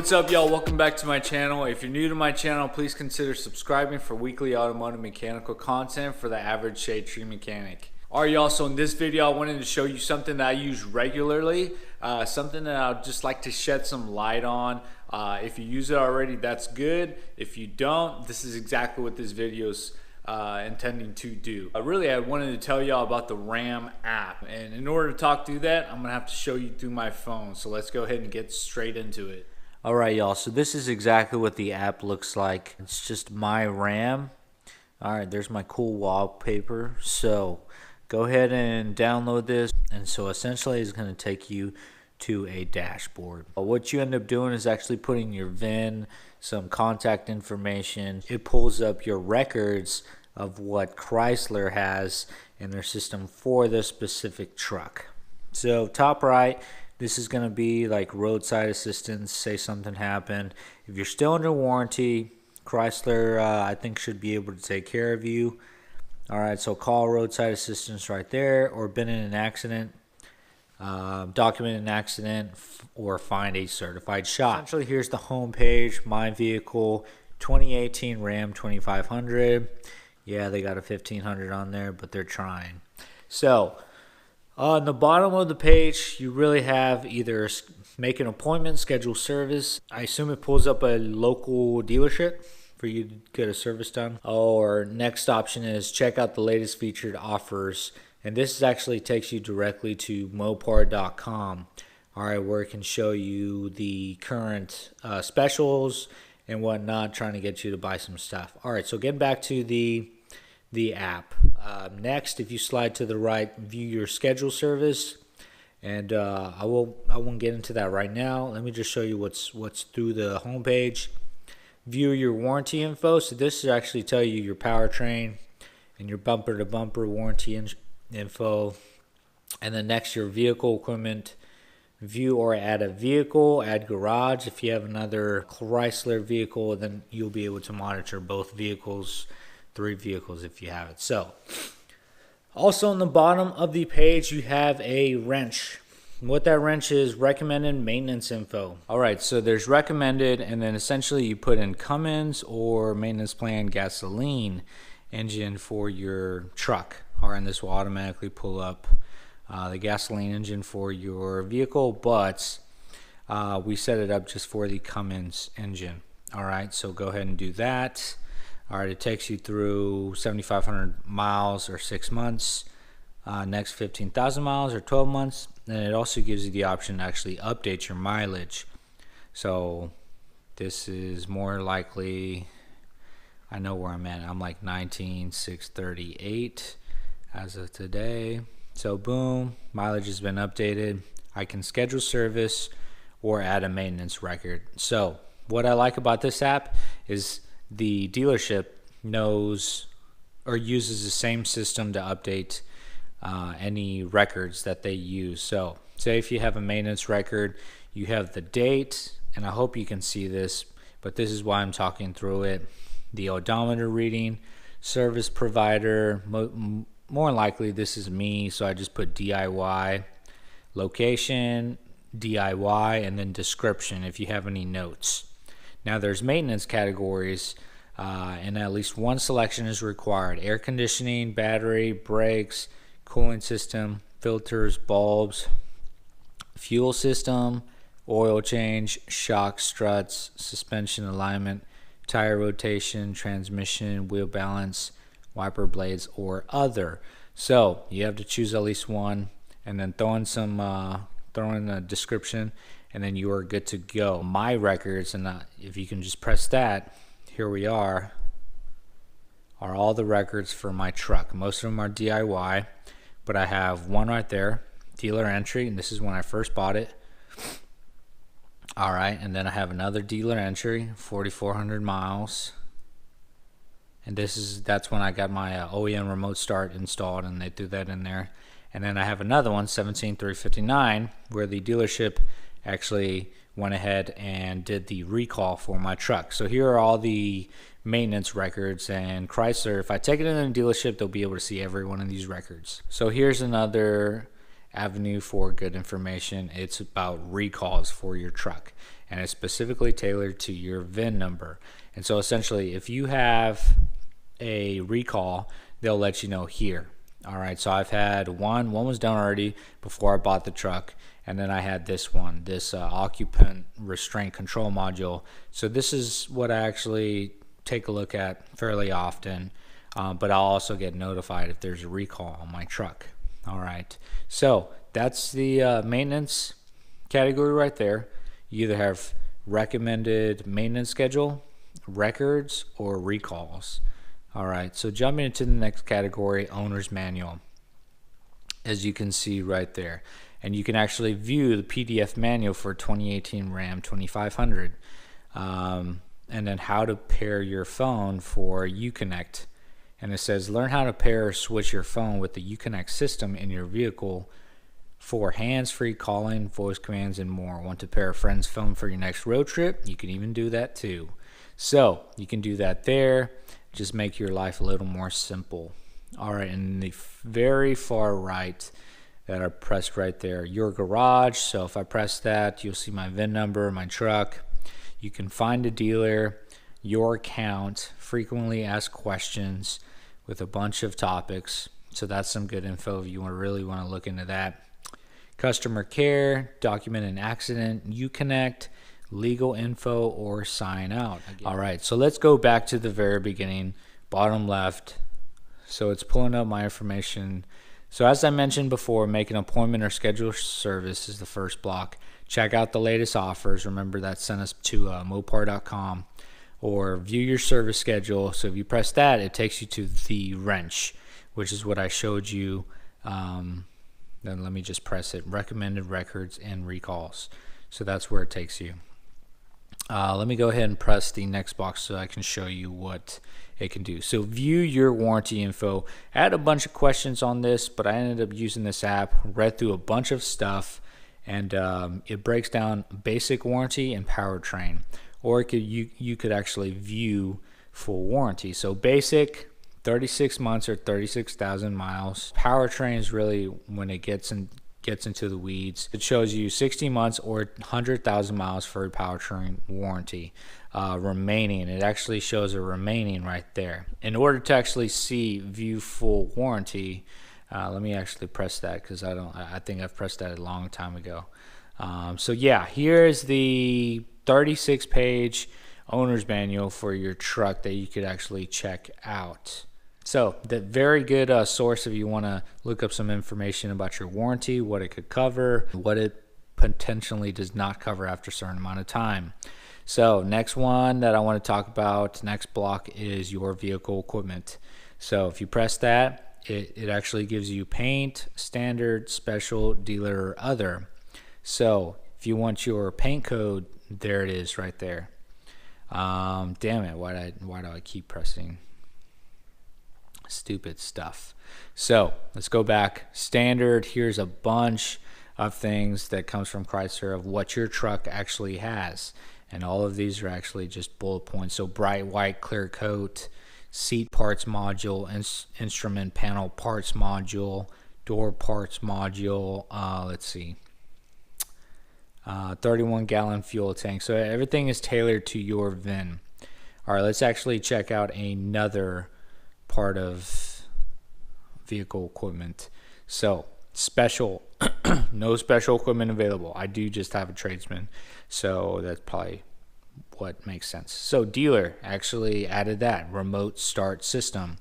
What's up, y'all? Welcome back to my channel. If you're new to my channel, please consider subscribing for weekly automotive mechanical content for the average shade tree mechanic. Alright, y'all, so in this video I wanted to show you something that I use regularly, something that I'd just like to shed some light on. If you use it already, that's good. If you don't, this is exactly what this video's intending to do. Really, I wanted to tell y'all about the RAM app, and in order to talk through that, I'm gonna have to show you through my phone. So let's go ahead and get straight into it. Alright, y'all, so this is exactly what the app looks like. It's just my RAM. Alright, there's my cool wallpaper. So go ahead and download this, and so essentially it's going to take you to a dashboard. What you end up doing is actually putting your VIN, some contact information. It pulls up your records of what Chrysler has in their system for this specific truck. So top right, this is going to be like roadside assistance, say something happened. If you're still under warranty, Chrysler I think should be able to take care of you. Alright, so call roadside assistance right there, or been in an accident, document an accident, or find a certified shop. Essentially, here's the home page, my vehicle, 2018 Ram 2500. Yeah, they got a 1500 on there, but they're trying. So on the bottom of the page, you really have either make an appointment, schedule service. I assume it pulls up a local dealership for you to get a service done. Or next option is check out the latest featured offers. And this actually takes you directly to Mopar.com. Alright, where it can show you the current specials and whatnot, trying to get you to buy some stuff. Alright, so getting back to the app. Next, if you slide to the right, view your schedule service, and I won't get into that right now. Let me just show you what's through the homepage. View your warranty info. So this is actually tell you your powertrain and your bumper to bumper warranty info. And then next, your vehicle equipment. View or add a vehicle, add garage. If you have another Chrysler vehicle, then you'll be able to monitor both vehicles, 3 vehicles if you have it. So also on the bottom of the page, you have a wrench. What that wrench is, recommended maintenance info. Alright, so there's recommended, and then essentially you put in Cummins or maintenance plan gasoline engine for your truck. Alright, and this will automatically pull up the gasoline engine for your vehicle, but we set it up just for the Cummins engine. Alright, so go ahead and do that. Alright, it takes you through 7,500 miles or 6 months. Next 15,000 miles or 12 months. And it also gives you the option to actually update your mileage. So this is more likely, I know where I'm at. I'm like 19,638 as of today. So boom, mileage has been updated. I can schedule service or add a maintenance record. So what I like about this app is the dealership knows or uses the same system to update any records that they use. So say if you have a maintenance record, you have the date, and I hope you can see this, but this is why I'm talking through it. The odometer reading, service provider, more likely this is me, so I just put DIY, location, DIY, and then description if you have any notes. Now there's maintenance categories, and at least one selection is required: air conditioning, battery, brakes, cooling system, filters, bulbs, fuel system, oil change, shock struts, suspension alignment, tire rotation, transmission, wheel balance, wiper blades, or other. So you have to choose at least one, and then throw in a description, and then you are good to go. My records, and if you can just press that, here we are all the records for my truck. Most of them are DIY, but I have one right there, dealer entry, and this is when I first bought it. Alright, and then I have another dealer entry, 4,400 miles, and that's when I got my OEM remote start installed, and they threw that in there. And then I have another one, 17,359, where the dealership actually went ahead and did the recall for my truck. So here are all the maintenance records, and Chrysler, if I take it in a dealership, they'll be able to see every one of these records. So here's another avenue for good information. It's about recalls for your truck. and it's specifically tailored to your VIN number. And so essentially, if you have a recall, they'll let you know here. All right, so I've had one was done already before I bought the truck, and then I had this one, this occupant restraint control module. So this is what I actually take a look at fairly often, but I'll also get notified if there's a recall on my truck. All right, so that's the maintenance category right there. You either have recommended maintenance schedule, records, or recalls. All right, so jumping into the next category, owner's manual, as you can see right there. And you can actually view the PDF manual for 2018 Ram 2500. And then how to pair your phone for Uconnect. And it says, learn how to pair or switch your phone with the Uconnect system in your vehicle for hands-free calling, voice commands, and more. Want to pair a friend's phone for your next road trip? You can even do that too. So you can do that there. Just make your life a little more simple. All right, and the very far right that I pressed right there, your garage. So if I press that, you'll see my VIN number, my truck. You can find a dealer, your account, frequently asked questions with a bunch of topics. So that's some good info if you really want to look into that. Customer care, document an accident, Uconnect, legal info, or sign out. All right, so let's go back to the very beginning, bottom left. So it's pulling up my information. So as I mentioned before, make an appointment or schedule service is the first block. Check out the latest offers. Remember that sent us to mopar.com, or view your service schedule. So if you press that, it takes you to the wrench, which is what I showed you. Then let me just press it, recommended records and recalls. So that's where it takes you. Let me go ahead and press the next box so I can show you what it can do. So view your warranty info. I had a bunch of questions on this, but I ended up using this app, read through a bunch of stuff, and it breaks down basic warranty and powertrain. Or it could, you could actually view full warranty. So basic, 36 months or 36,000 miles. Powertrain is really when it gets into the weeds. It shows you 60 months or 100,000 miles for a powertrain warranty remaining. It actually shows a remaining right there. In order to actually see view full warranty, let me actually press that, because I think I've pressed that a long time ago. So yeah, here's the 36-page owner's manual for your truck that you could actually check out. So the very good source if you want to look up some information about your warranty, what it could cover, what it potentially does not cover after a certain amount of time. So next one that I want to talk about, next block, is your vehicle equipment. So if you press that, it actually gives you paint, standard, special, dealer, or other. So if you want your paint code, there it is right there. Damn it, why do I keep pressing stupid stuff? So let's go back. Standard, here's a bunch of things that comes from Chrysler of what your truck actually has, and all of these are actually just bullet points. So bright white clear coat, seat parts module, instrument panel parts module, door parts module, let's see, 31-gallon fuel tank. So everything is tailored to your VIN. All right, let's actually check out another part of vehicle equipment. So special, no special equipment available. I do just have a tradesman, so that's probably what makes sense. So dealer actually added that remote start system.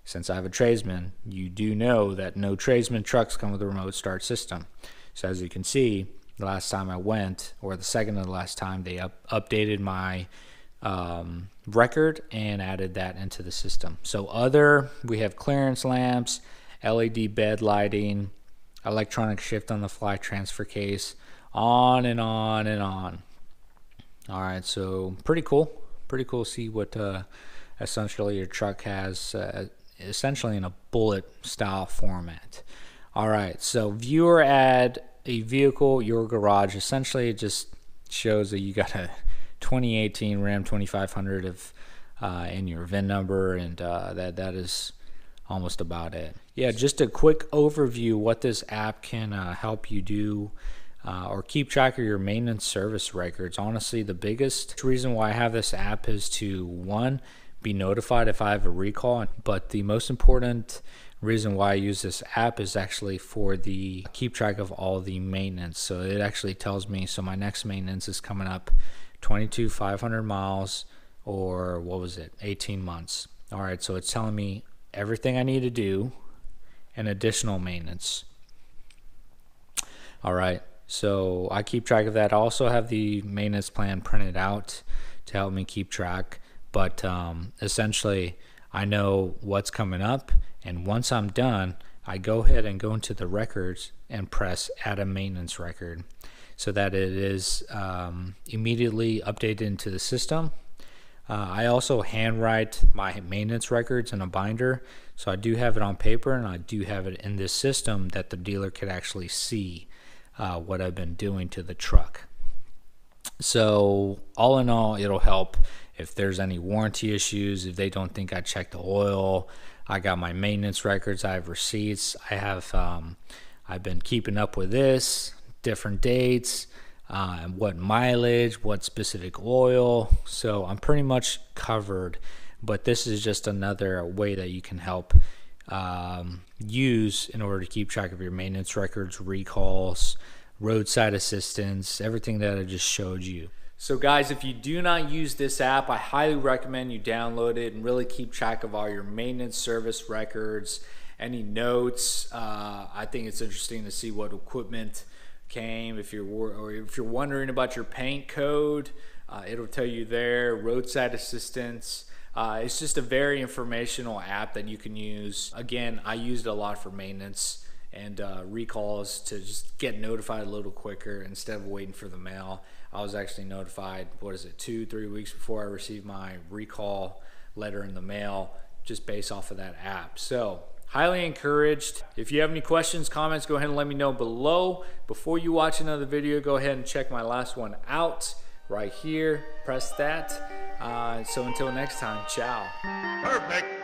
Since I have a tradesman, you do know that no tradesman trucks come with a remote start system. So as you can see, the last time I went, or the second to the last time, they updated my record and added that into the system. So other, we have clearance lamps, LED bed lighting, electronic shift on the fly transfer case, on and on and on. All right, so pretty cool to see what essentially your truck has essentially in a bullet style format. All right, so view or add a vehicle, your garage. Essentially it just shows that you got a 2018 Ram 2500 of in your VIN number, and that is almost about it. Yeah, just a quick overview what this app can help you do. or keep track of your maintenance service records. Honestly, the biggest reason why I have this app is to, one, be notified if I have a recall, but the most important reason why I use this app is actually for the keep track of all the maintenance. So it actually tells me, so my next maintenance is coming up 500 miles, or what was it, 18 months. All right, so it's telling me everything I need to do and additional maintenance. All right, so I keep track of that. I also have the maintenance plan printed out to help me keep track, but essentially I know what's coming up, and once I'm done, I go ahead and go into the records and press add a maintenance record so that it is immediately updated into the system. I also handwrite my maintenance records in a binder, so I do have it on paper and I do have it in this system that the dealer could actually see what I've been doing to the truck. So all in all, it'll help if there's any warranty issues, if they don't think I checked the oil. I got my maintenance records, I have receipts, I have I've been keeping up with this, different dates, what mileage, what specific oil. So I'm pretty much covered, but this is just another way that you can help use in order to keep track of your maintenance records, recalls, roadside assistance, everything that I just showed you. So guys, if you do not use this app, I highly recommend you download it and really keep track of all your maintenance service records, any notes. I think it's interesting to see what equipment came. If you're wondering about your paint code, it'll tell you there. Roadside assistance. It's just a very informational app that you can use. Again, I used it a lot for maintenance and recalls to just get notified a little quicker instead of waiting for the mail. I was actually notified, 2-3 weeks before I received my recall letter in the mail, just based off of that app. So highly encouraged. If you have any questions, comments, go ahead and let me know below. Before you watch another video, go ahead and check my last one out right here. Press that. So until next time, ciao. Perfect.